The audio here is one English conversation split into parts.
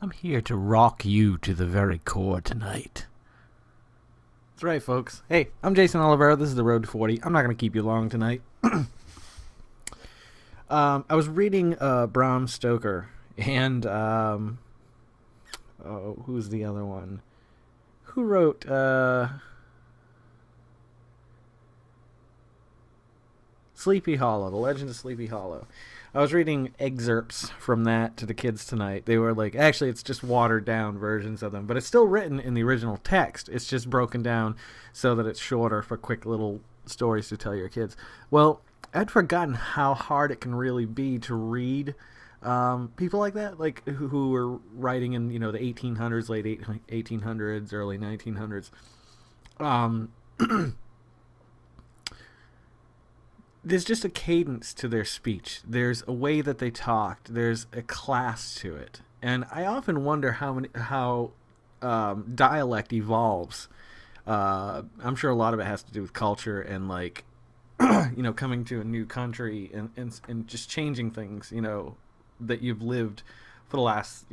I'm here to rock you to the very core tonight. That's right, folks. Hey, I'm Jason Oliveira. This is The Road to 40. I'm not going to keep you long tonight. I was reading Bram Stoker and who's the other one? Who wrote Sleepy Hollow, The Legend of Sleepy Hollow. I was reading excerpts from that to the kids tonight. They were like, actually, it's just watered down versions of them, but it's still written in the original text. It's just broken down so that it's shorter for quick little stories to tell your kids. Well, I'd forgotten how hard it can really be to read people like that, like who were writing in, the 1800s, late 1800s, early 1900s. There's just a cadence to their speech. There's a way that they talked. There's a class to it, and I often wonder how dialect evolves. I'm sure a lot of it has to do with culture and coming to a new country and just changing things. That you've lived for the last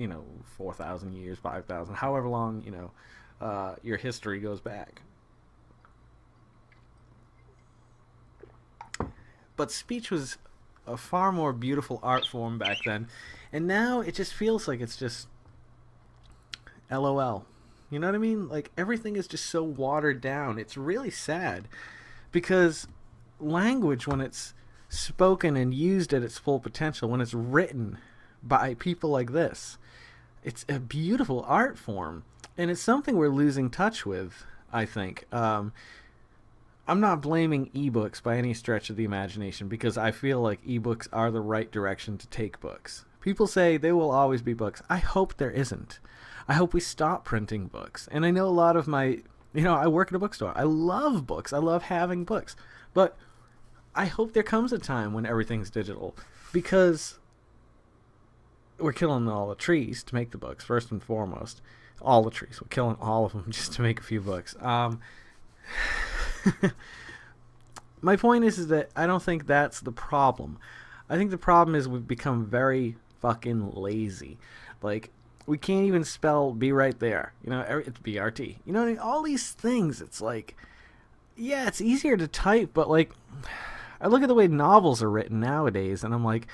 4,000 years, 5,000, however long your history goes back. But speech was a far more beautiful art form back then. And now it just feels like it's just LOL. You know what I mean? Like, everything is just so watered down. It's really sad. Because language, when it's spoken and used at its full potential, when it's written by people like this, it's a beautiful art form. And it's something we're losing touch with, I think. I'm not blaming ebooks by any stretch of the imagination, because I feel like ebooks are the right direction to take books. People say there will always be books. I hope there isn't. I hope we stop printing books. And I know a lot of I work at a bookstore. I love books. I love having books. But I hope there comes a time when everything's digital, because we're killing all the trees to make the books, first and foremost. All the trees. We're killing all of them just to make a few books. My point is that I don't think that's the problem. I think the problem is we've become very fucking lazy. Like, we can't even spell be right there. It's BRT. All these things. It's like, yeah, it's easier to type, but like, I look at the way novels are written nowadays, and I'm like,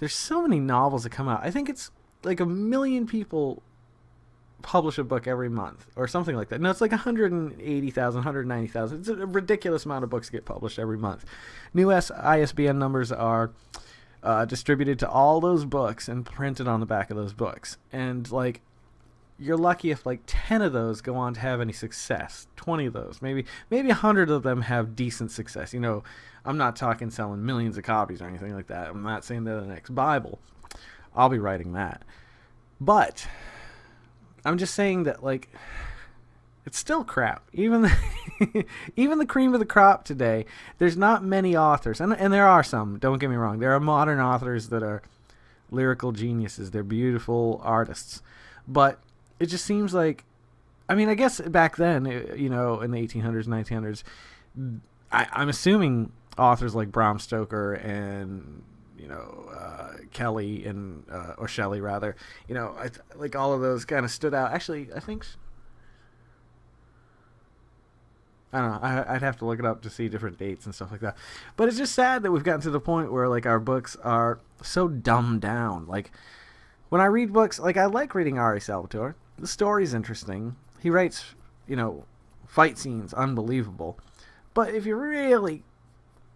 there's so many novels that come out. I think it's like 1 million people publish a book every month or something like that. No, it's like 180,000, 190,000. It's a ridiculous amount of books get published every month. New ISBN numbers are distributed to all those books and printed on the back of those books. And like, you're lucky if like 10 of those go on to have any success. 20 of those, maybe 100 of them have decent success. I'm not talking selling millions of copies or anything like that. I'm not saying they're the next Bible. I'll be writing that. But I'm just saying that, like, it's still crap. Even the cream of the crop today, there's not many authors. And there are some, don't get me wrong. There are modern authors that are lyrical geniuses. They're beautiful artists. But it just seems like, I guess back then, in the 1800s, 1900s, I'm assuming authors like Bram Stoker and Kelly and or Shelley rather, like all of those kind of stood out. Actually, I think I don't know. I'd have to look it up to see different dates and stuff like that. But it's just sad that we've gotten to the point where like our books are so dumbed down. Like, when I read books, like, I like reading Ari Salvatore. The story's interesting. He writes, fight scenes unbelievable. But if you really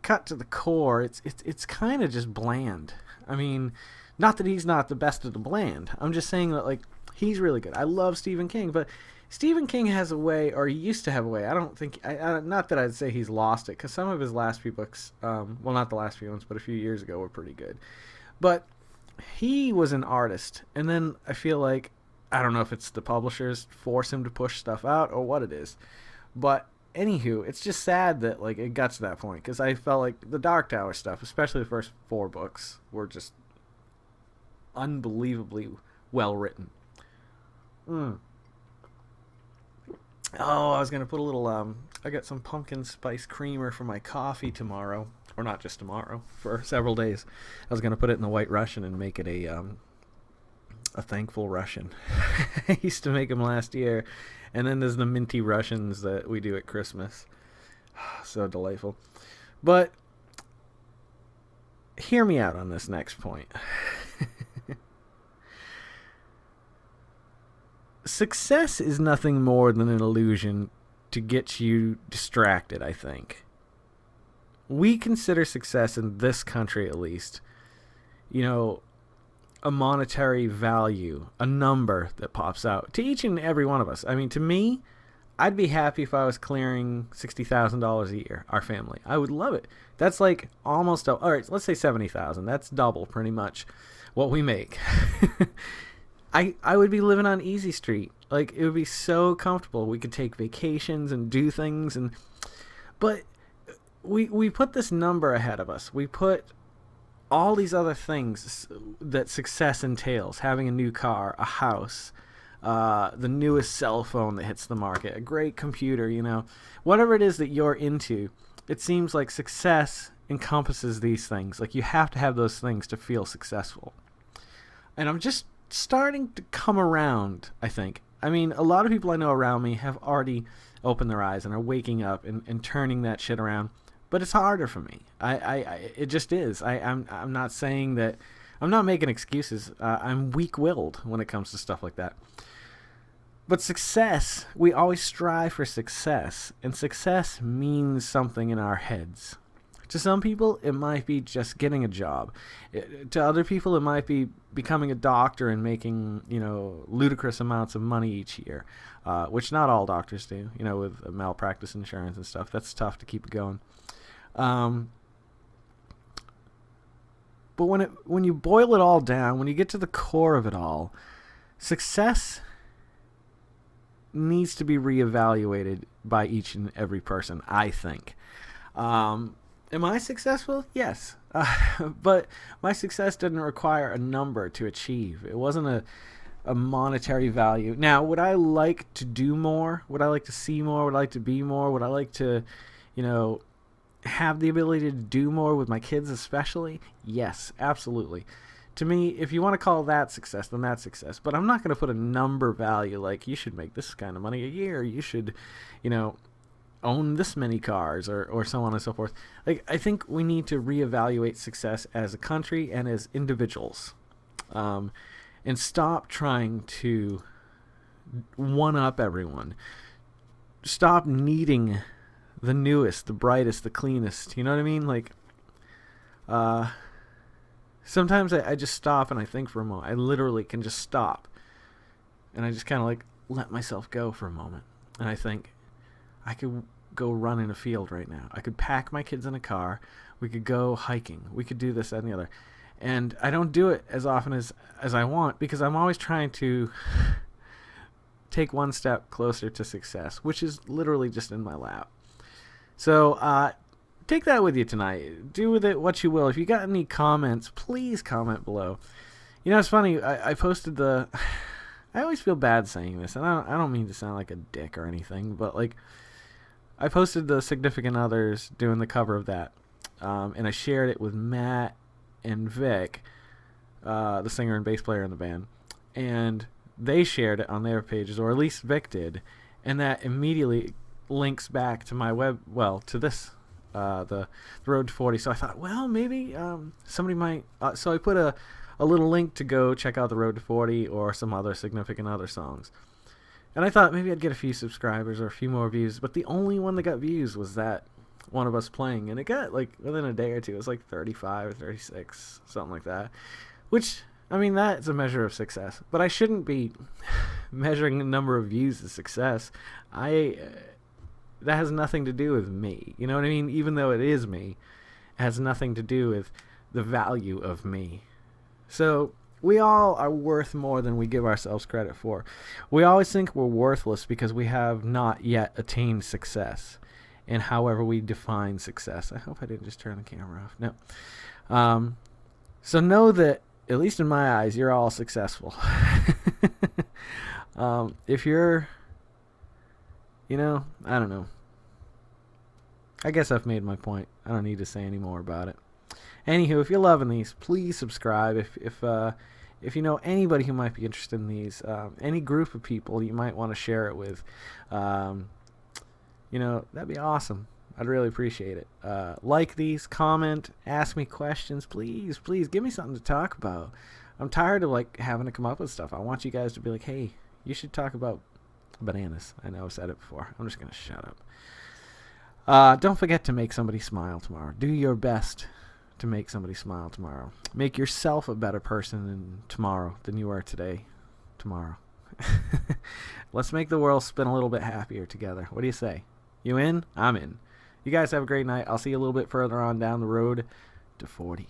cut to the core, it's kind of just bland. Not that he's not the best of the bland. I'm just saying that, like, he's really good. I love Stephen King, but Stephen King has a way, or he used to have a way. I don't think, not that I'd say he's lost it, because some of his last few books, well, not the last few ones, but a few years ago were pretty good. But he was an artist, and then I feel like, I don't know if it's the publishers force him to push stuff out or what it is, but anywho, it's just sad that like it got to that point, because I felt like the Dark Tower stuff, especially the first 4 books, were just unbelievably well written. Oh, I was gonna put a little I got some pumpkin spice creamer for my coffee tomorrow, or not just tomorrow, for several days. I was gonna put it in the White Russian and make it a a thankful Russian. I used to make them last year. And then there's the minty Russians that we do at Christmas. So delightful. But hear me out on this next point. Success is nothing more than an illusion to get you distracted, I think. We consider success in this country, at least, a monetary value, a number that pops out to each and every one of us. I mean, to me, I'd be happy if I was clearing $60,000 a year, our family. I would love it. That's like almost, all right, let's say $70,000. That's double pretty much what we make. I would be living on Easy Street. Like, it would be so comfortable. We could take vacations and do things, but we put this number ahead of us. We put all these other things that success entails: having a new car, a house, the newest cell phone that hits the market, a great computer, whatever it is that you're into. It seems like success encompasses these things. Like, you have to have those things to feel successful. And I'm just starting to come around, I think. I mean, a lot of people I know around me have already opened their eyes and are waking up and turning that shit around. But it's harder for me. It just is. I'm not saying that. I'm not making excuses. I'm weak-willed when it comes to stuff like that. But success, we always strive for success, and success means something in our heads. To some people, it might be just getting a job. To other people, it might be becoming a doctor and making, ludicrous amounts of money each year, which not all doctors do, with malpractice insurance and stuff. That's tough to keep it going. But when you boil it all down, when you get to the core of it all, success needs to be reevaluated by each and every person, I think. Am I successful? Yes. But my success didn't require a number to achieve. It wasn't a monetary value. Now, would I like to do more? Would I like to see more? Would I like to be more? Would I like to, have the ability to do more with my kids especially? Yes, absolutely. To me, if you want to call that success, then that's success. But I'm not going to put a number value like you should make this kind of money a year. You should, own this many cars or so on and so forth. Like, I think we need to reevaluate success as a country and as individuals, and stop trying to one-up everyone. Stop needing the newest, the brightest, the cleanest. You know what I mean? Like, sometimes I just stop and I think for a moment. I literally can just stop. And I just kind of like let myself go for a moment. And I think, I could go run in a field right now. I could pack my kids in a car. We could go hiking. We could do this, that, and the other. And I don't do it as often as I want, because I'm always trying to take one step closer to success, which is literally just in my lap. So take that with you tonight. Do with it what you will. If you got any comments, please comment below. It's funny. I posted the... I always feel bad saying this, and I don't mean to sound like a dick or anything, but like, I posted the Significant Others doing the cover of that, and I shared it with Matt and Vic, the singer and bass player in the band, and they shared it on their pages, or at least Vic did, and that immediately links back to my to this, the Road to 40. So I thought, well, maybe somebody might. So I put a little link to go check out the Road to 40 or some other Significant Other songs. And I thought maybe I'd get a few subscribers or a few more views, but the only one that got views was that one of us playing, and it got, like, within a day or two, it was like 35 or 36, something like that, which, I mean, that's a measure of success, but I shouldn't be measuring the number of views as success. That has nothing to do with me, you know what I mean? Even though it is me, it has nothing to do with the value of me. So we all are worth more than we give ourselves credit for. We always think we're worthless because we have not yet attained success, and however we define success. I hope I didn't just turn the camera off. No. So know that, at least in my eyes, you're all successful. If you're, I don't know. I guess I've made my point. I don't need to say any more about it. Anywho, if you're loving these, please subscribe. If if you know anybody who might be interested in these, any group of people you might want to share it with, that'd be awesome. I'd really appreciate it. Like these, comment, ask me questions. Please, please give me something to talk about. I'm tired of having to come up with stuff. I want you guys to be like, hey, you should talk about bananas. I know I've said it before. I'm just going to shut up. Don't forget to make somebody smile tomorrow. Do your best to make somebody smile tomorrow. Make yourself a better person tomorrow than you are today. Tomorrow. Let's make the world spin a little bit happier together. What do you say? You in? I'm in. You guys have a great night. I'll see you a little bit further on down the road to 40.